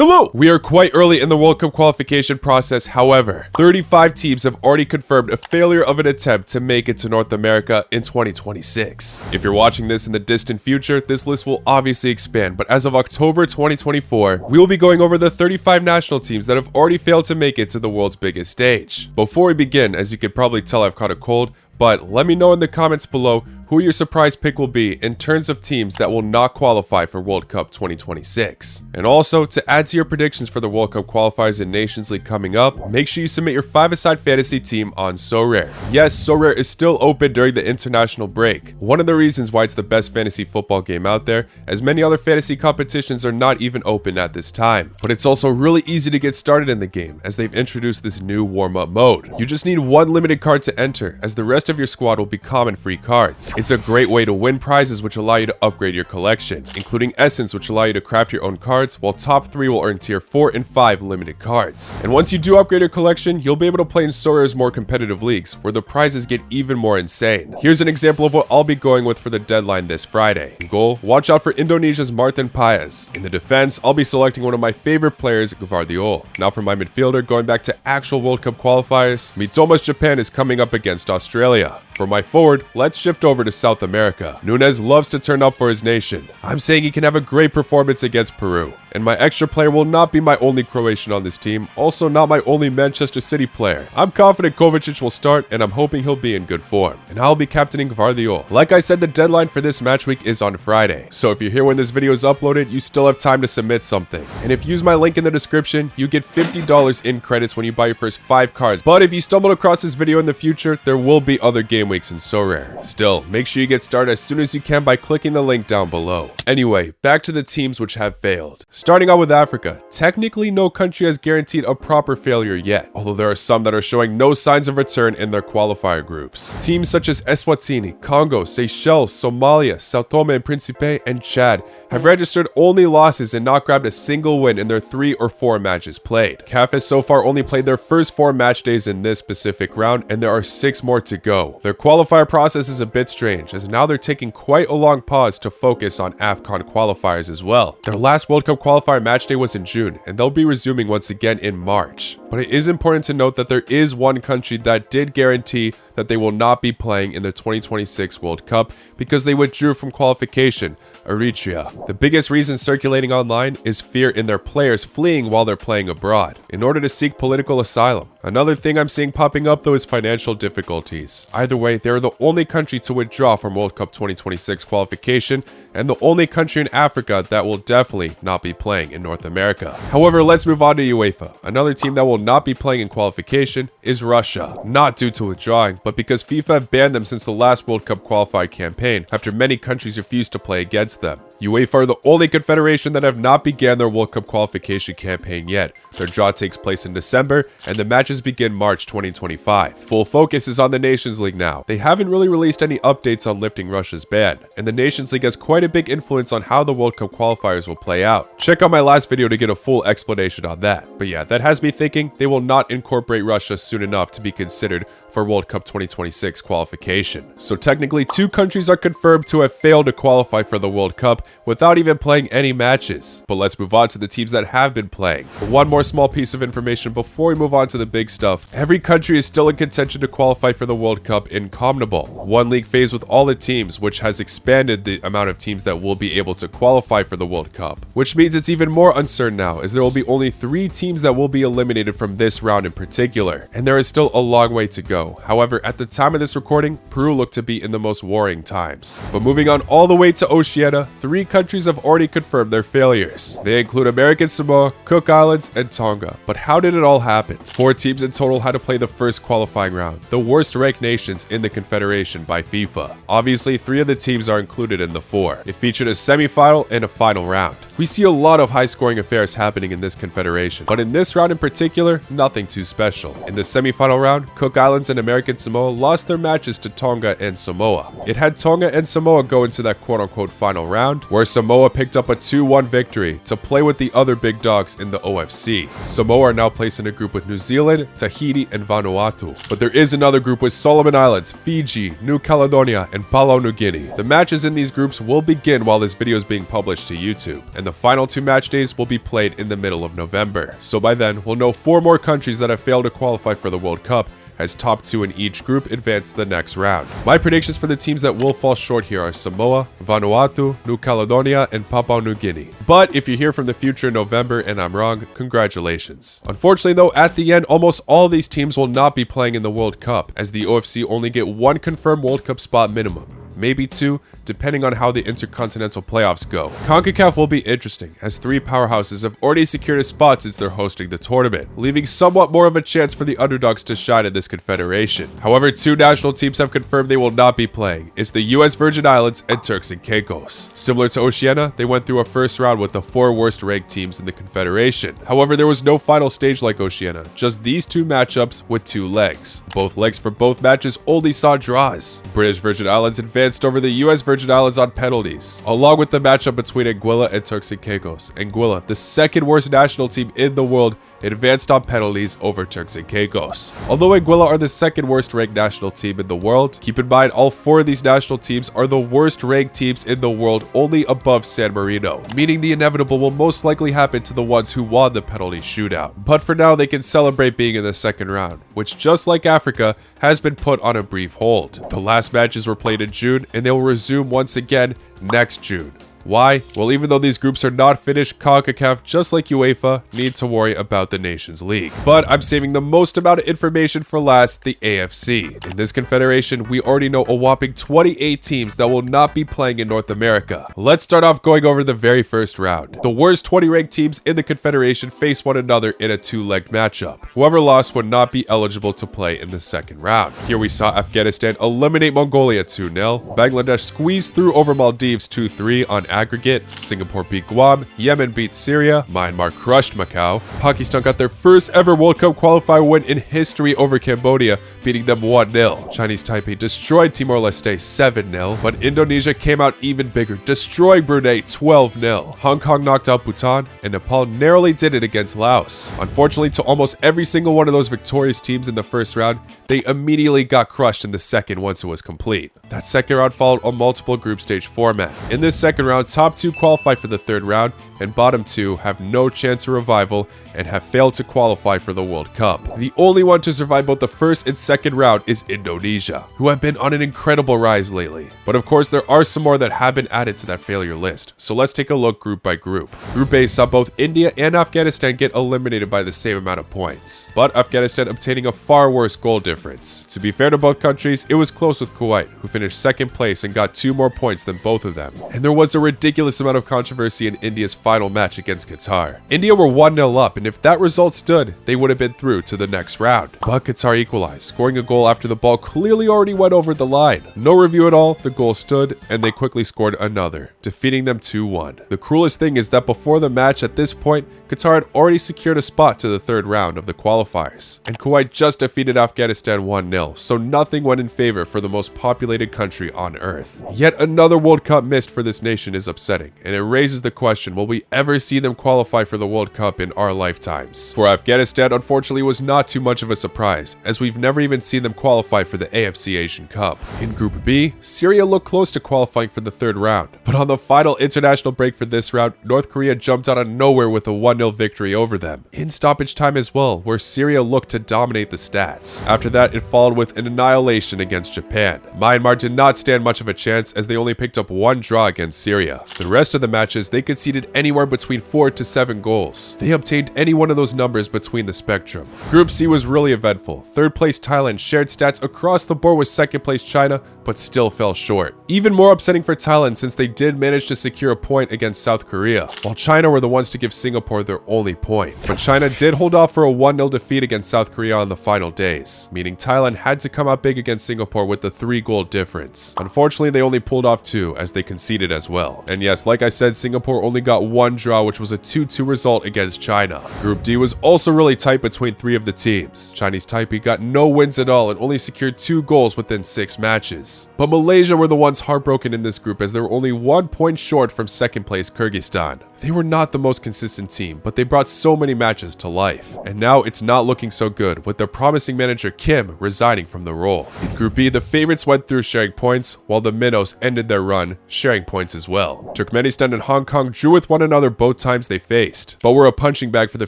Hello! We are quite early in the World Cup qualification process, however, 35 teams have already confirmed a failure of an attempt to make it to North America in 2026. If you're watching this in the distant future, this list will obviously expand, but as of October 2024, we will be going over the 35 national teams that have already failed to make it to the world's biggest stage. Before we begin, as you could probably tell, I've caught a cold, but let me know in the comments below who your surprise pick will be in terms of teams that will not qualify for World Cup 2026. And also, to add to your predictions for the World Cup qualifiers and Nations League coming up, make sure you submit your 5-a-side fantasy team on Sorare. Yes, Sorare is still open during the international break. One of the reasons why it's the best fantasy football game out there, as many other fantasy competitions are not even open at this time. But it's also really easy to get started in the game, as they've introduced this new warm-up mode. You just need one limited card to enter, as the rest of your squad will be common free cards. It's a great way to win prizes which allow you to upgrade your collection, including Essence, which allow you to craft your own cards, while top 3 will earn tier 4 and 5 limited cards. And once you do upgrade your collection, you'll be able to play in Sorare's more competitive leagues, where the prizes get even more insane. Here's an example of what I'll be going with for the deadline this Friday. In goal, watch out for Indonesia's Martin Paes. In the defense, I'll be selecting one of my favorite players, Gvardiol. Now for my midfielder, going back to actual World Cup qualifiers, Mitoma's Japan is coming up against Australia. For my forward, let's shift over to South America. Nunes loves to turn up for his nation. I'm saying he can have a great performance against Peru. And my extra player will not be my only Croatian on this team, also not my only Manchester City player. I'm confident Kovacic will start, and I'm hoping he'll be in good form. And I'll be captaining Gvardiol. Like I said, the deadline for this match week is on Friday. So if you're here when this video is uploaded, you still have time to submit something. And if you use my link in the description, you get $50 in credits when you buy your first 5 cards. But if you stumbled across this video in the future, there will be other game weeks in Sorare. Still, make sure you get started as soon as you can by clicking the link down below. Anyway, back to the teams which have failed. Starting out with Africa, technically no country has guaranteed a proper failure yet, although there are some that are showing no signs of return in their qualifier groups. Teams such as Eswatini, Congo, Seychelles, Somalia, Sao Tome and Principe, and Chad have registered only losses and not grabbed a single win in their 3 or 4 matches played. CAF has so far only played their first 4 match days in this specific round, and there are 6 more to go. Their qualifier process is a bit strange, as now they're taking quite a long pause to focus on AFCON qualifiers as well. Their last World Cup qualifier match day was in June, and they'll be resuming once again in March. But it is important to note that there is one country that did guarantee that they will not be playing in the 2026 World Cup because they withdrew from qualification: Eritrea. The biggest reason circulating online is fear in their players fleeing while they're playing abroad in order to seek political asylum. Another thing I'm seeing popping up though is financial difficulties. Either way, they're the only country to withdraw from World Cup 2026 qualification and the only country in Africa that will definitely not be playing in North America. However, let's move on to UEFA. Another team that will not be playing in qualification is Russia, not due to withdrawing, but because FIFA have banned them since the last World Cup qualified campaign after many countries refused to play against them. UEFA are the only confederation that have not begun their World Cup qualification campaign yet. Their draw takes place in December, and the matches begin March 2025. Full focus is on the Nations League now. They haven't really released any updates on lifting Russia's ban, and the Nations League has quite a big influence on how the World Cup qualifiers will play out. Check out my last video to get a full explanation on that. But yeah, that has me thinking they will not incorporate Russia soon enough to be considered for World Cup 2026 qualification. So technically 2 countries are confirmed to have failed to qualify for the World Cup without even playing any matches. But let's move on to the teams that have been playing. One more small piece of information before we move on to the big stuff. Every country is still in contention to qualify for the World Cup in CONMEBOL, one league phase with all the teams, which has expanded the amount of teams that will be able to qualify for the World Cup. Which means it's even more uncertain now, as there will be only 3 teams that will be eliminated from this round in particular, and there is still a long way to go. However, at the time of this recording, Peru looked to be in the most worrying times. But moving on all the way to Oceania, 3 countries have already confirmed their failures. They include American Samoa, Cook Islands, and Tonga. But how did it all happen? 4 teams in total had to play the first qualifying round, the worst ranked nations in the Confederation by FIFA. Obviously, 3 of the teams are included in the 4. It featured a semi-final and a final round. We see a lot of high-scoring affairs happening in this confederation, but in this round in particular, nothing too special. In the semi-final round, Cook Islands and American Samoa lost their matches to Tonga and Samoa. It had Tonga and Samoa go into that quote-unquote final round, where Samoa picked up a 2-1 victory to play with the other big dogs in the OFC. Samoa are now placed in a group with New Zealand, Tahiti, and Vanuatu. But there is another group with Solomon Islands, Fiji, New Caledonia, and Papua New Guinea. The matches in these groups will begin while this video is being published to YouTube, and the final 2 match days will be played in the middle of November. So by then, we'll know 4 more countries that have failed to qualify for the World Cup, as top 2 in each group advance to the next round. My predictions for the teams that will fall short here are Samoa, Vanuatu, New Caledonia, and Papua New Guinea. But if you're here from the future in November and I'm wrong, congratulations. Unfortunately though, at the end, almost all these teams will not be playing in the World Cup, as the OFC only get 1 confirmed World Cup spot minimum. Maybe 2, depending on how the intercontinental playoffs go. CONCACAF will be interesting, as 3 powerhouses have already secured a spot since they're hosting the tournament, leaving somewhat more of a chance for the underdogs to shine in this confederation. However, 2 national teams have confirmed they will not be playing. It's the US Virgin Islands and Turks and Caicos. Similar to Oceania, they went through a first round with the 4 worst ranked teams in the confederation. However, there was no final stage like Oceania, just these 2 matchups with 2 legs. Both legs for both matches only saw draws. British Virgin Islands advanced over the US Virgin Islands on penalties, along with the matchup between Anguilla and Turks and Caicos. Anguilla, the 2nd worst national team in the world, advanced on penalties over Turks and Caicos. Although Anguilla are the 2nd worst ranked national team in the world, keep in mind all 4 of these national teams are the worst ranked teams in the world, only above San Marino, meaning the inevitable will most likely happen to the ones who won the penalty shootout. But for now, they can celebrate being in the 2nd round, which just like Africa, has been put on a brief hold. The last matches were played in June, and they will resume once again next June. Why? Well, even though these groups are not finished, CONCACAF, just like UEFA, need to worry about the Nations League. But I'm saving the most amount of information for last, the AFC. In this confederation, we already know a whopping 28 teams that will not be playing in North America. Let's start off going over the very first round. The worst 20 ranked teams in the confederation face one another in a 2-legged matchup. Whoever lost would not be eligible to play in the 2nd round. Here we saw Afghanistan eliminate Mongolia 2-0, Bangladesh squeeze through over Maldives 2-3 on aggregate, Singapore beat Guam, Yemen beat Syria, Myanmar crushed Macau, Pakistan got their first ever World Cup qualifier win in history over Cambodia, beating them 1-0. Chinese Taipei destroyed Timor-Leste 7-0, but Indonesia came out even bigger, destroying Brunei 12-0. Hong Kong knocked out Bhutan, and Nepal narrowly did it against Laos. Unfortunately, to almost every single one of those victorious teams in the first round, they immediately got crushed in the second once it was complete. That 2nd round followed a multiple group stage format. In this 2nd round, top 2 qualify for the 3rd round, and bottom 2 have no chance of revival and have failed to qualify for the World Cup. The only one to survive both the 1st and 2nd round is Indonesia, who have been on an incredible rise lately. But of course, there are some more that have been added to that failure list, so let's take a look group by group. Group A saw both India and Afghanistan get eliminated by the same amount of points, but Afghanistan obtaining a far worse goal difference. To be fair to both countries, it was close with Kuwait, who finished 2nd place and got 2 more points than both of them. And there was a ridiculous amount of controversy in India's final match against Qatar. India were 1-0 up, and if that result stood, they would have been through to the next round. But Qatar equalized, scoring a goal after the ball clearly already went over the line. No review at all, the goal stood, and they quickly scored another, defeating them 2-1. The cruelest thing is that before the match at this point, Qatar had already secured a spot to the 3rd round of the qualifiers, and Kuwait just defeated Afghanistan 1-0, so nothing went in favor for the most populated country on earth. Yet another World Cup missed for this nation is upsetting, and it raises the question, will we ever see them qualify for the World Cup in our lifetimes? For Afghanistan, unfortunately, was not too much of a surprise, as we've never even seen them qualify for the AFC Asian Cup. In Group B, Syria looked close to qualifying for the 3rd round, but on the final international break for this round, North Korea jumped out of nowhere with a 1-0 victory over them, in stoppage time as well, where Syria looked to dominate the stats. After that, it followed with an annihilation against Japan. Myanmar did not stand much of a chance, as they only picked up 1 draw against Syria. The rest of the matches, they conceded anywhere between 4 to 7 goals. They obtained any one of those numbers between the spectrum. Group C was really eventful. 3rd place Thailand shared stats across the board with 2nd place China, but still fell short. Even more upsetting for Thailand, since they did manage to secure a point against South Korea, while China were the ones to give Singapore their only point. But China did hold off for a 1-0 defeat against South Korea on the final days, meaning Thailand had to come out big against Singapore with the 3-goal difference. Unfortunately, they only pulled off 2, as they conceded as well. And yes, like I said, Singapore only got one draw, which was a 2-2 result against China. Group D was also really tight between 3 of the teams. Chinese Taipei got no wins at all and only secured 2 goals within 6 matches. But Malaysia were the ones heartbroken in this group as they were only 1 point short from second place Kyrgyzstan. They were not the most consistent team, but they brought so many matches to life. And now it's not looking so good, with their promising manager Kim resigning from the role. In Group B, the favorites went through sharing points, while the minnows ended their run sharing points as well. Turkmenistan and Hong Kong drew with one another both times they faced, but were a punching bag for the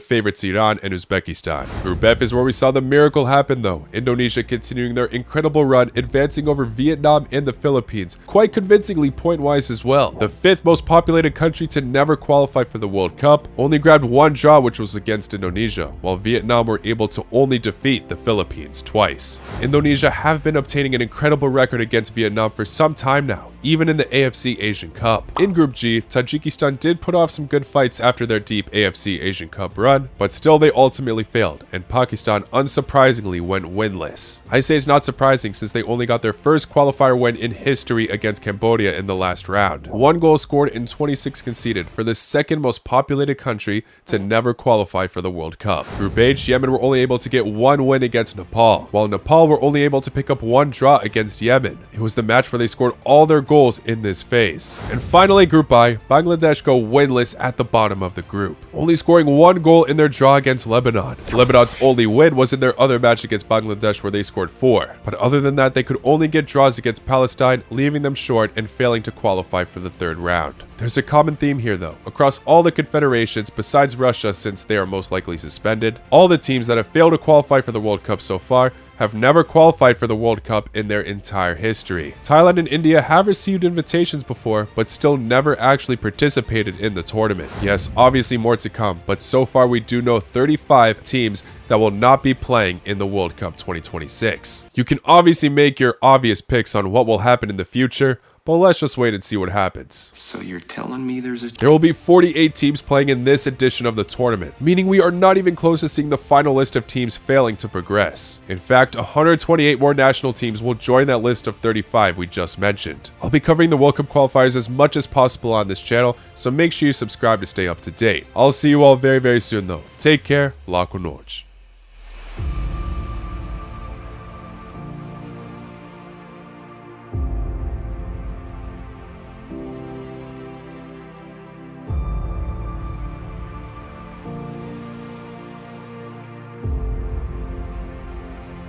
favorites Iran and Uzbekistan. Group F is where we saw the miracle happen though, Indonesia continuing their incredible run, advancing over Vietnam and the Philippines, quite convincingly point-wise as well. The 5th most populated country to never qualify for the World Cup only grabbed 1 draw, which was against Indonesia, while Vietnam were able to only defeat the Philippines twice. Indonesia have been obtaining an incredible record against Vietnam for some time now, even in the AFC Asian Cup. In Group G, Tajikistan did put off some good fights after their deep AFC Asian Cup run, but still they ultimately failed, and Pakistan unsurprisingly went winless. I say it's not surprising since they only got their first qualifier win in history against Cambodia in the last round. 1 goal scored and 26 conceded for the second most populated country to never qualify for the World Cup. Group H, Yemen were only able to get 1 win against Nepal, while Nepal were only able to pick up 1 draw against Yemen. It was the match where they scored all their goals in this phase. And finally, Group I, Bangladesh go winless at the bottom of the group, only scoring 1 goal in their draw against Lebanon. Lebanon's only win was in their other match against Bangladesh where they scored 4. But other than that, they could only get draws against Palestine, leaving them short and failing to qualify for the 3rd round. There's a common theme here though. Across all the confederations, besides Russia since they are most likely suspended, all the teams that have failed to qualify for the World Cup so far have never qualified for the World Cup in their entire history. Thailand and India have received invitations before, but still never actually participated in the tournament. Yes, obviously more to come, but so far we do know 35 teams that will not be playing in the World Cup 2026. You can obviously make your obvious picks on what will happen in the future, but let's just wait and see what happens. So you're telling me There will be 48 teams playing in this edition of the tournament, meaning we are not even close to seeing the final list of teams failing to progress. In fact, 128 more national teams will join that list of 35 we just mentioned. I'll be covering the World Cup qualifiers as much as possible on this channel, so make sure you subscribe to stay up to date. I'll see you all very, very soon though. Take care, Laco Noite.